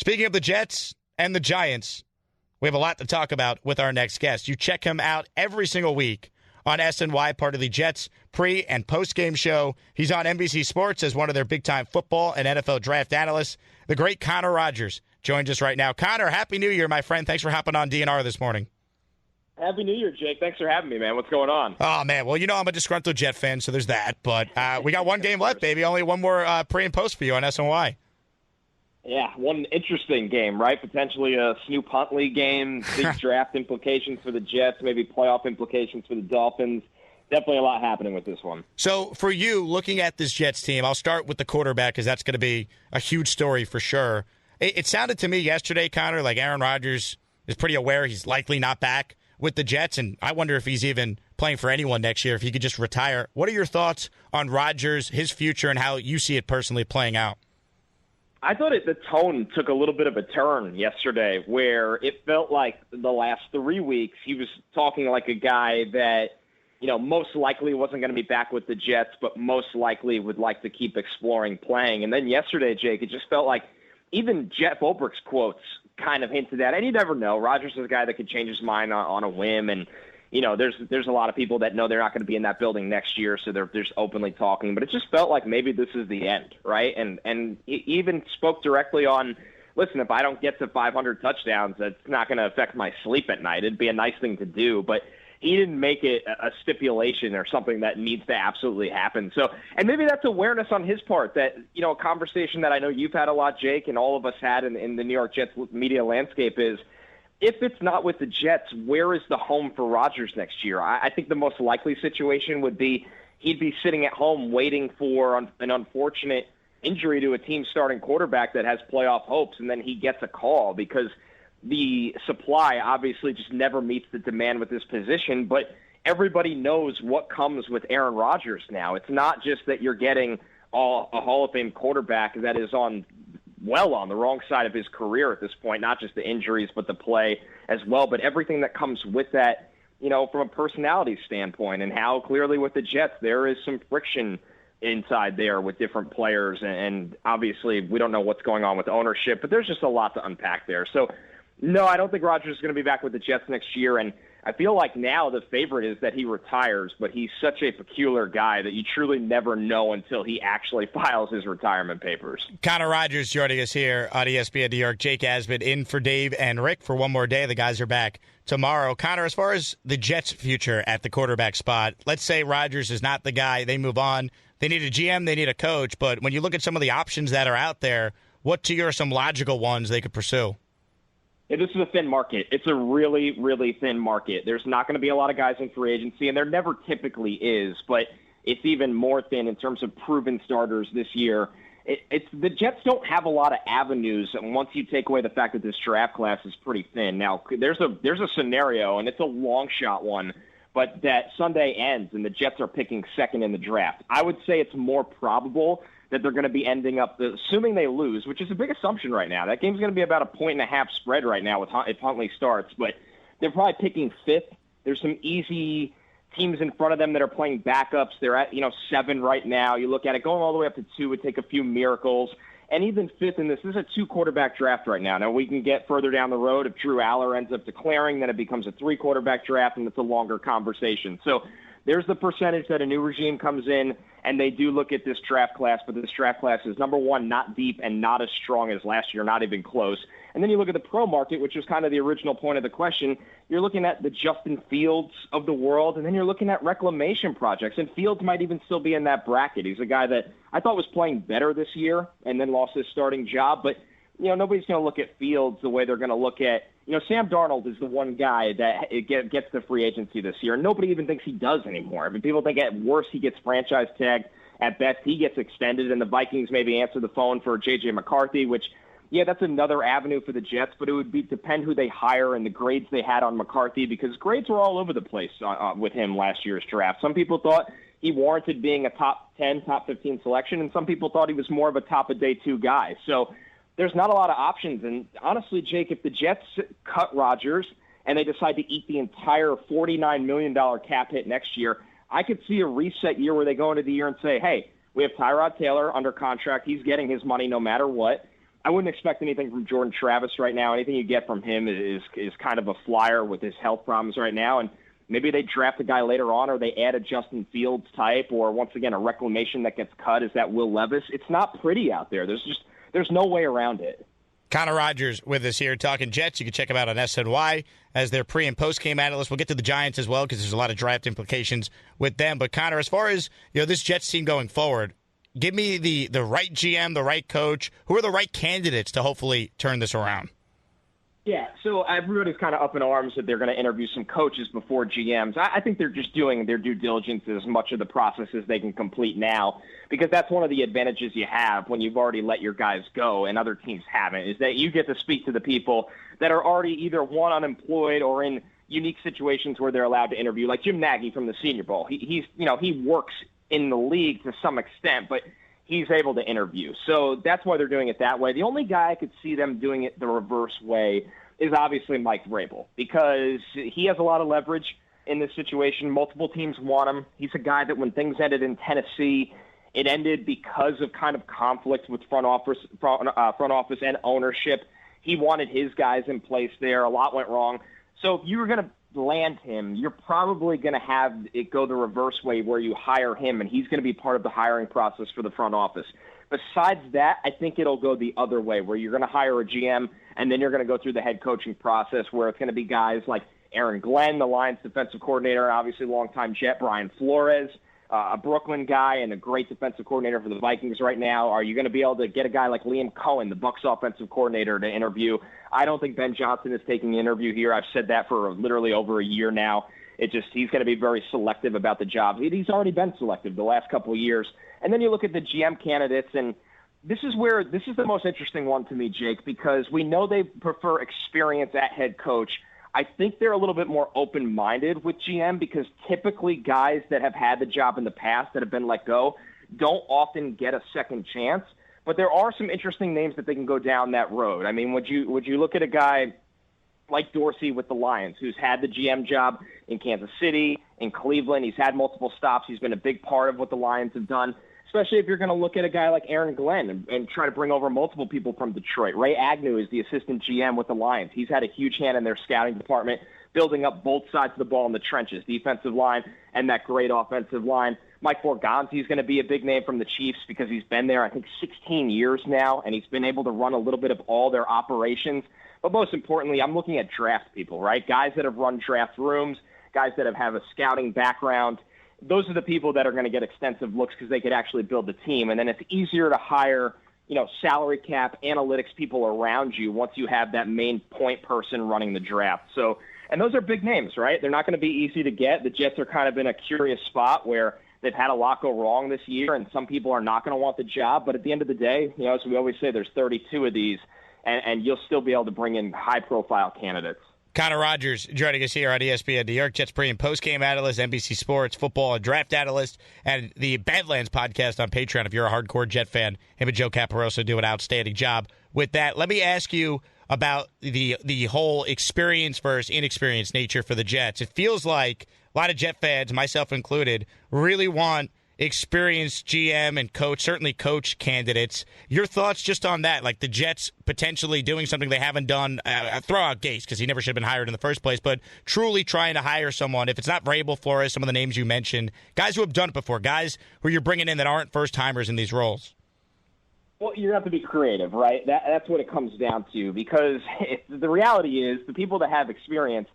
Speaking of the Jets and the Giants, we have a lot to talk about with our next guest. You check him out every single week on SNY, part of the Jets pre- and post-game show. He's on NBC Sports as one of their big-time football and NFL draft analysts. The great Conor Rogers joins us right now. Conor, Happy New Year, my friend. Thanks for hopping on DNR this morning. Happy New Year, Jake. Thanks for having me, man. What's going on? Oh, man. Well, you know I'm a disgruntled Jet fan, so there's that. But we got one game left, baby. Only one more pre- and post for you on SNY. Yeah, one interesting game, right? Potentially a Snoop Huntley game, big draft implications for the Jets, maybe playoff implications for the Dolphins. Definitely a lot happening with this one. So for you, looking at this Jets team, I'll start with the quarterback because that's going to be a huge story for sure. It sounded to me yesterday, Conor, like Aaron Rodgers is pretty aware he's likely not back with the Jets, and I wonder if he's even playing for anyone next year, if he could just retire. What are your thoughts on Rodgers, his future, and how you see it personally playing out? I thought the tone took a little bit of a turn yesterday where it felt like the last 3 weeks he was talking like a guy that, you know, most likely wasn't going to be back with the Jets, but most likely would like to keep exploring playing. And then yesterday, Jake, it just felt like even Jeff Ulbricht's quotes kind of hinted at, and you never know. Rodgers is a guy that could change his mind on a whim, and you know, there's a lot of people that know they're not going to be in that building next year, so they're just openly talking. But it just felt like maybe this is the end, right? And he even spoke directly on, listen, if I don't get to 500 touchdowns, that's not going to affect my sleep at night. It'd be a nice thing to do, but he didn't make it a stipulation or something that needs to absolutely happen. So, and maybe that's awareness on his part that, you know, a conversation that I know you've had a lot, Jake, and all of us had in the New York Jets media landscape is, if it's not with the Jets, where is the home for Rodgers next year? I think the most likely situation would be he'd be sitting at home waiting for an unfortunate injury to a team starting quarterback that has playoff hopes, and then he gets a call because the supply obviously just never meets the demand with this position. But everybody knows what comes with Aaron Rodgers now. It's not just that you're getting a Hall of Fame quarterback that is on the wrong side of his career at this point, not just the injuries, but the play as well, but everything that comes with that, you know, from a personality standpoint, and how clearly with the Jets, there is some friction inside there with different players. And obviously we don't know what's going on with ownership, but there's just a lot to unpack there. So no, I don't think Rodgers is going to be back with the Jets next year. And I feel like now the favorite is that he retires, but he's such a peculiar guy that you truly never know until he actually files his retirement papers. Conor Rogers joining us here on ESPN New York. Jake Asman in for Dave and Rick for one more day. The guys are back tomorrow. Conor, as far as the Jets' future at the quarterback spot, let's say Rodgers is not the guy. They move on. They need a GM. They need a coach. But when you look at some of the options that are out there, what to you are some logical ones they could pursue? Yeah, this is a thin market. It's a really, really thin market. There's not going to be a lot of guys in free agency, and there never typically is, but it's even more thin in terms of proven starters this year. The Jets don't have a lot of avenues, and once you take away the fact that this draft class is pretty thin. Now, there's a scenario, and it's a long-shot one, but that Sunday ends, and the Jets are picking second in the draft. I would say it's more probable that they're going to be ending up, assuming they lose, which is a big assumption right now. That game's going to be about a 1.5 spread right now if Huntley starts, but they're probably picking fifth. There's some easy teams in front of them that are playing backups. They're at 7 right now. You look at it, going all the way up to 2 would take a few miracles. And even fifth in this is a 2-quarterback draft right now. Now, we can get further down the road. If Drew Aller ends up declaring, then it becomes a 3-quarterback draft, and it's a longer conversation. So there's the percentage that a new regime comes in, and they do look at this draft class, but this draft class is, number one, not deep and not as strong as last year, not even close. And then you look at the pro market, which is kind of the original point of the question. You're looking at the Justin Fields of the world, and then you're looking at reclamation projects. And Fields might even still be in that bracket. He's a guy that I thought was playing better this year and then lost his starting job. But, nobody's going to look at Fields the way they're going to look at, Sam Darnold is the one guy that gets the free agency this year. And nobody even thinks he does anymore. I mean, people think at worst he gets franchise tagged. At best, he gets extended, and the Vikings maybe answer the phone for J.J. McCarthy, which, yeah, that's another avenue for the Jets, but it would depend who they hire and the grades they had on McCarthy, because grades were all over the place with him last year's draft. Some people thought he warranted being a top 10, top 15 selection, and some people thought he was more of a top-of-day 2 guy. So there's not a lot of options. And honestly, Jake, if the Jets cut Rodgers and they decide to eat the entire $49 million cap hit next year, I could see a reset year where they go into the year and say, hey, we have Tyrod Taylor under contract. He's getting his money no matter what. I wouldn't expect anything from Jordan Travis right now. Anything you get from him is kind of a flyer with his health problems right now. And maybe they draft a guy later on, or they add a Justin Fields type, or once again, a reclamation that gets cut. Is that Will Levis? It's not pretty out there. There's no way around it. Conor Rogers with us here talking Jets. You can check him out on SNY as their pre- and post-game analyst. We'll get to the Giants as well because there's a lot of draft implications with them. But, Conor, as far as this Jets team going forward, give me the right GM, the right coach. Who are the right candidates to hopefully turn this around? Yeah, so everybody's kind of up in arms that they're going to interview some coaches before GMs. I think they're just doing their due diligence as much of the process as they can complete now, because that's one of the advantages you have when you've already let your guys go and other teams haven't, is that you get to speak to the people that are already either, one, unemployed or in unique situations where they're allowed to interview, like Jim Nagy from the Senior Bowl. He works in the league to some extent, but he's able to interview. So that's why they're doing it that way. The only guy I could see them doing it the reverse way is obviously Mike Vrabel, because he has a lot of leverage in this situation. Multiple teams want him. He's a guy that when things ended in Tennessee, it ended because of kind of conflict with front office and ownership. He wanted his guys in place there. A lot went wrong. So if you were going to land him, you're probably going to have it go the reverse way where you hire him, and he's going to be part of the hiring process for the front office. Besides that, I think it'll go the other way, where you're going to hire a GM, and then you're going to go through the head coaching process, where it's going to be guys like Aaron Glenn, the Lions defensive coordinator, and obviously longtime Jet, Brian Flores, a Brooklyn guy and a great defensive coordinator for the Vikings right now. Are you going to be able to get a guy like Liam Cohen, the Bucs offensive coordinator, to interview? I don't think Ben Johnson is taking the interview here. I've said that for literally over a year now. He's going to be very selective about the job. He's already been selective the last couple of years. And then you look at the GM candidates, and this is the most interesting one to me, Jake, because we know they prefer experience at head coach. I think they're a little bit more open-minded with GM, because typically guys that have had the job in the past that have been let go don't often get a second chance. But there are some interesting names that they can go down that road. I mean, would you look at a guy like Dorsey with the Lions, who's had the GM job in Kansas City, in Cleveland? He's had multiple stops. He's been a big part of what the Lions have done, especially if you're going to look at a guy like Aaron Glenn and try to bring over multiple people from Detroit. Ray Agnew is the assistant GM with the Lions. He's had a huge hand in their scouting department, building up both sides of the ball in the trenches, defensive line and that great offensive line. Mike Borgonzi is going to be a big name from the Chiefs, because he's been there, I think, 16 years now, and he's been able to run a little bit of all their operations. But most importantly, I'm looking at draft people, right? Guys that have run draft rooms, guys that have a scouting background. Those are the people that are going to get extensive looks, because they could actually build the team. And then it's easier to hire, salary cap, analytics people around you once you have that main point person running the draft. So, and those are big names, right? They're not going to be easy to get. The Jets are kind of in a curious spot where they've had a lot go wrong this year, and some people are not going to want the job. But at the end of the day, as we always say, there's 32 of these, and you'll still be able to bring in high-profile candidates. Conor Rogers joining us here on ESPN New York, Jets pre- and post-game analyst, NBC Sports, football and draft analyst, and the Badlands podcast on Patreon. If you're a hardcore Jet fan, him and Joe Caparoso do an outstanding job with that. Let me ask you about the whole experience versus inexperienced nature for the Jets. It feels like a lot of Jet fans, myself included, really want experienced GM and coach, certainly coach candidates. Your thoughts just on that, like the Jets potentially doing something they haven't done, throw out Gase, because he never should have been hired in the first place, but truly trying to hire someone, if it's not Vrabel, Flores, some of the names you mentioned, guys who have done it before, guys who you're bringing in that aren't first-timers in these roles. Well, you have to be creative, right? That's what it comes down to, because the reality is the people that have experience,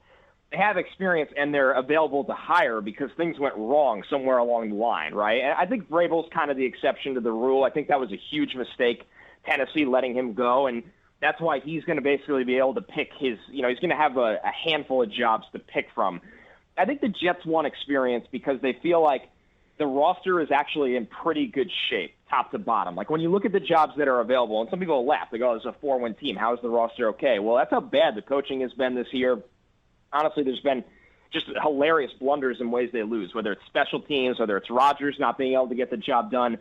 they have experience and they're available to hire because things went wrong somewhere along the line, right? And I think Vrabel's kind of the exception to the rule. I think that was a huge mistake, Tennessee letting him go, and that's why he's going to basically be able to pick his, he's going to have a handful of jobs to pick from. I think the Jets want experience because they feel like the roster is actually in pretty good shape, top to bottom. Like when you look at the jobs that are available, and some people will laugh, they go, it's a 4-win team. How is the roster okay? Well, that's how bad the coaching has been this year. Honestly, there's been just hilarious blunders in ways they lose, whether it's special teams, whether it's Rodgers not being able to get the job done,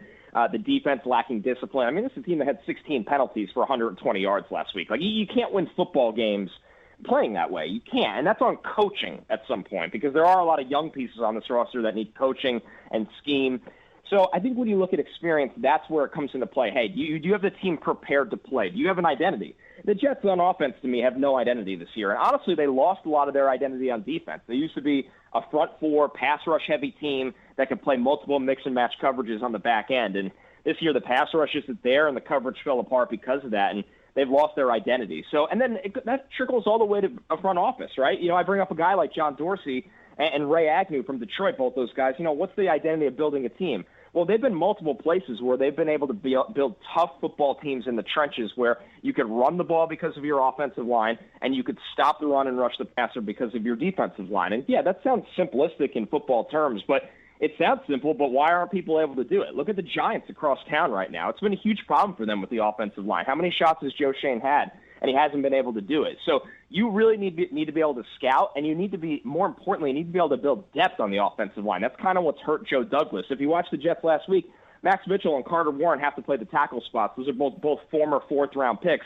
the defense lacking discipline. I mean, this is a team that had 16 penalties for 120 yards last week. Like, you can't win football games playing that way. You can't. And that's on coaching at some point, because there are a lot of young pieces on this roster that need coaching and scheme. So I think when you look at experience, that's where it comes into play. Hey, do you have the team prepared to play? Do you have an identity? The Jets on offense, to me, have no identity this year. And honestly, they lost a lot of their identity on defense. They used to be a front four, pass rush heavy team that could play multiple mix and match coverages on the back end. And this year, the pass rush isn't there, and the coverage fell apart because of that. And they've lost their identity. So, and then that trickles all the way to a front office, right? You know, I bring up a guy like John Dorsey and Ray Agnew from Detroit, both those guys. You know, what's the identity of building a team? Well, they've been multiple places where they've been able to build tough football teams in the trenches where you could run the ball because of your offensive line and you could stop the run and rush the passer because of your defensive line. And, yeah, that sounds simplistic in football terms, but it sounds simple, but why aren't people able to do it? Look at the Giants across town right now. It's been a huge problem for them with the offensive line. How many shots has Joe Shane had? And he hasn't been able to do it. So you really need to be able to scout, and you need to be, more importantly, you need to be able to build depth on the offensive line. That's kind of what's hurt Joe Douglas. If you watch the Jets last week, Max Mitchell and Carter Warren have to play the tackle spots. Those are both former fourth-round picks.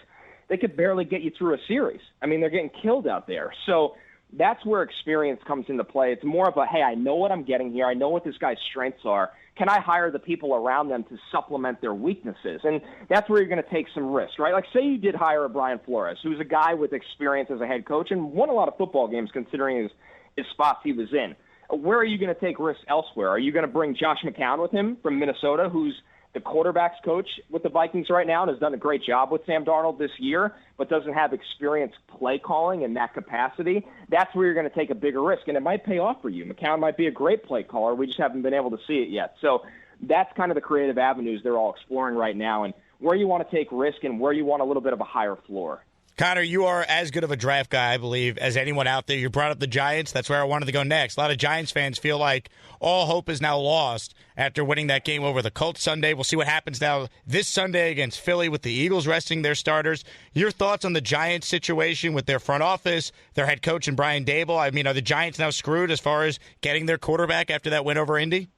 They could barely get you through a series. I mean, they're getting killed out there. So that's where experience comes into play. It's more of a, hey, I know what I'm getting here. I know what this guy's strengths are. Can I hire the people around them to supplement their weaknesses? And that's where you're going to take some risks, right? Like, say you did hire a Brian Flores, who's a guy with experience as a head coach and won a lot of football games considering his spots he was in. Where are you going to take risks elsewhere? Are you going to bring Josh McCown with him from Minnesota, who's the quarterback's coach with the Vikings right now and has done a great job with Sam Darnold this year, but doesn't have experience play calling in that capacity? That's where you're going to take a bigger risk, and it might pay off for you. McCown might be a great play caller. We just haven't been able to see it yet. So that's kind of the creative avenues they're all exploring right now, and where you want to take risk and where you want a little bit of a higher floor. Connor, you are as good of a draft guy, I believe, as anyone out there. You brought up the Giants. That's where I wanted to go next. A lot of Giants fans feel like all hope is now lost after winning that game over the Colts Sunday. We'll see what happens now this Sunday against Philly with the Eagles resting their starters. Your thoughts on the Giants situation with their front office, their head coach, and Brian Dable? I mean, are the Giants now screwed as far as getting their quarterback after that win over Indy?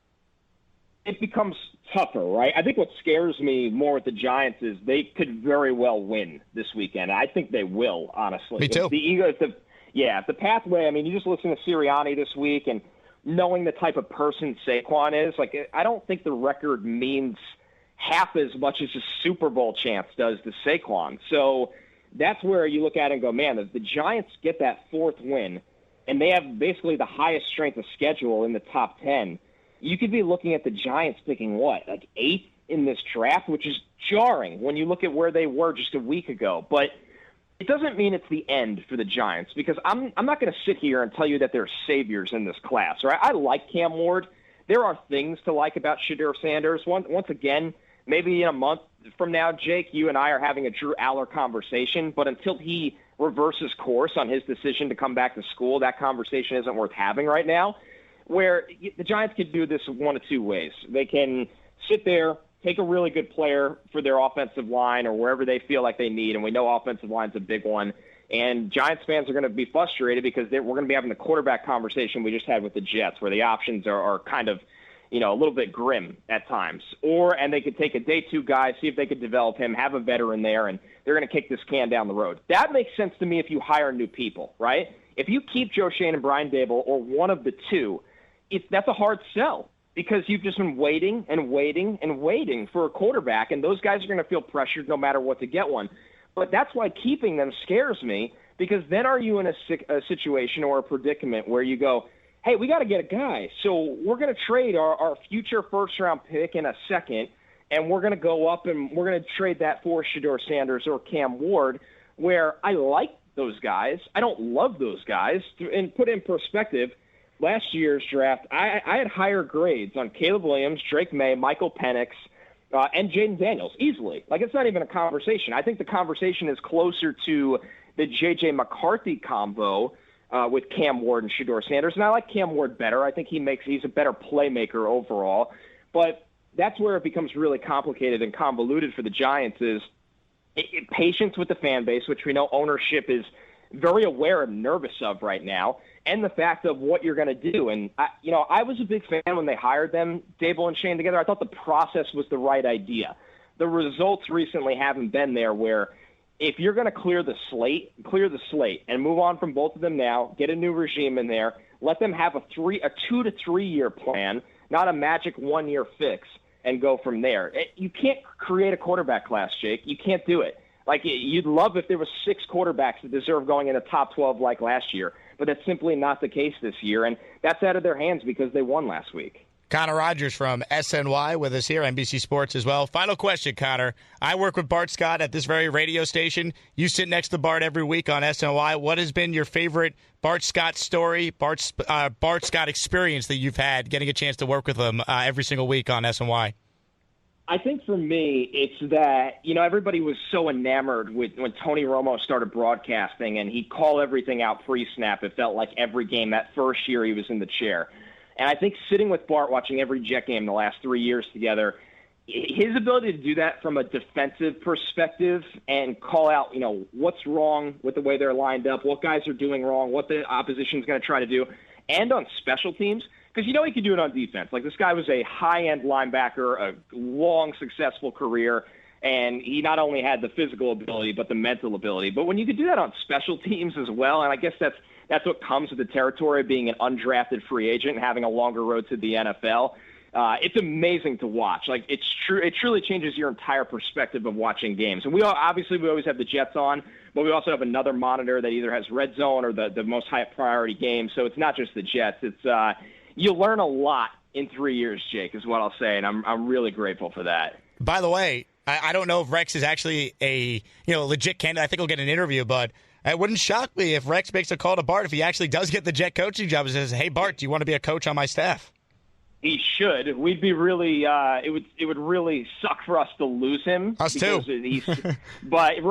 It becomes tougher, right? I think what scares me more with the Giants is they could very well win this weekend. I think they will, honestly. Me too. If the pathway, I mean, you just listen to Sirianni this week and knowing the type of person Saquon is, like, I don't think the record means half as much as a Super Bowl chance does to Saquon. So that's where you look at it and go, man, if the Giants get that fourth win and they have basically the highest strength of schedule in the top 10, you could be looking at the Giants picking what, like 8th in this draft, which is jarring when you look at where they were just a week ago. But it doesn't mean it's the end for the Giants, because I'm not going to sit here and tell you that they're saviors in this class, right? I like Cam Ward. There are things to like about Shedeur Sanders. Once again, maybe in a month from now, Jake, you and I are having a Drew Aller conversation, but until he reverses course on his decision to come back to school, that conversation isn't worth having right now. Where the Giants could do this one of two ways. They can sit there, take a really good player for their offensive line or wherever they feel like they need, and we know offensive line's a big one, and Giants fans are going to be frustrated because we're going to be having the quarterback conversation we just had with the Jets, where the options are kind of, a little bit grim at times. And they could take a day two guy, see if they could develop him, have a veteran there, and they're going to kick this can down the road. That makes sense to me if you hire new people, right? If you keep Joe Shane and Brian Dable or one of the two, that's a hard sell, because you've just been waiting and waiting and waiting for a quarterback, and those guys are going to feel pressured no matter what to get one. But that's why keeping them scares me, because then are you in a situation or a predicament where you go, hey, we got to get a guy, so we're going to trade our future first-round pick in a second, and we're going to go up and we're going to trade that for Shedeur Sanders or Cam Ward, where I like those guys. I don't love those guys. And put in perspective, last year's draft, I had higher grades on Caleb Williams, Drake May, Michael Penix, and Jaden Daniels, easily. Like, it's not even a conversation. I think the conversation is closer to the J.J. McCarthy combo with Cam Ward and Shedeur Sanders, and I like Cam Ward better. I think he's a better playmaker overall. But that's where it becomes really complicated and convoluted for the Giants is patience with the fan base, which we know ownership is very aware and nervous of right now, and the fact of what you're going to do. And, I was a big fan when they hired them, Dable and Shane together. I thought the process was the right idea. The results recently haven't been there, where if you're going to clear the slate and move on from both of them now, get a new regime in there, let them have a 2 to 3 year plan, not a magic one-year fix and go from there. You can't create a quarterback class, Jake. You can't do it. Like, you'd love if there was 6 quarterbacks that deserve going in the top 12 like last year, but that's simply not the case this year, and that's out of their hands because they won last week. Conor Rogers from SNY with us here, NBC Sports as well. Final question, Conor. I work with Bart Scott at this very radio station. You sit next to Bart every week on SNY. What has been your favorite Bart Scott story, Bart Scott experience that you've had getting a chance to work with him every single week on SNY? I think for me, it's that, everybody was so enamored with when Tony Romo started broadcasting and he'd call everything out pre-snap. It felt like every game that first year he was in the chair. And I think sitting with Bart, watching every Jet game the last 3 years together, his ability to do that from a defensive perspective and call out, what's wrong with the way they're lined up, what guys are doing wrong, what the opposition's going to try to do, and on special teams, because he can do it on defense. Like, this guy was a high-end linebacker, a long, successful career, and he not only had the physical ability but the mental ability. But when you can do that on special teams as well, and I guess that's what comes with the territory of being an undrafted free agent and having a longer road to the NFL. It's amazing to watch. Like, it's true. It truly changes your entire perspective of watching games. And we always have the Jets on, but we also have another monitor that either has Red Zone or the most high priority games. So it's not just the Jets. It's you learn a lot in 3 years, Jake, is what I'll say, and I'm really grateful for that. By the way, I don't know if Rex is actually a legit candidate. I think he'll get an interview, but it wouldn't shock me if Rex makes a call to Bart if he actually does get the Jet coaching job and says, "Hey, Bart, do you want to be a coach on my staff?" He should. We'd be really. It would really suck for us to lose him. Us too. But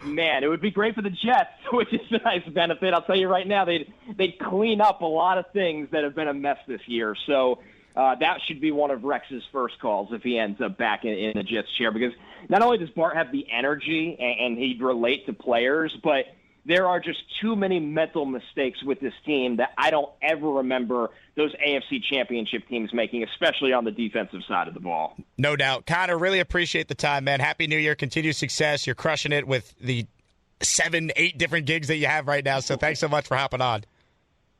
man, it would be great for the Jets, which is a nice benefit. I'll tell you right now, they'd clean up a lot of things that have been a mess this year. So that should be one of Rex's first calls if he ends up back in the Jets chair, because not only does Bart have the energy and he'd relate to players, but there are just too many mental mistakes with this team that I don't ever remember those AFC championship teams making, especially on the defensive side of the ball. No doubt. Conor, really appreciate the time, man. Happy New Year. Continued success. You're crushing it with the 7-8 different gigs that you have right now, so thanks so much for hopping on.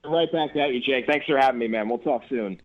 Right back at you, Jake. Thanks for having me, man. We'll talk soon.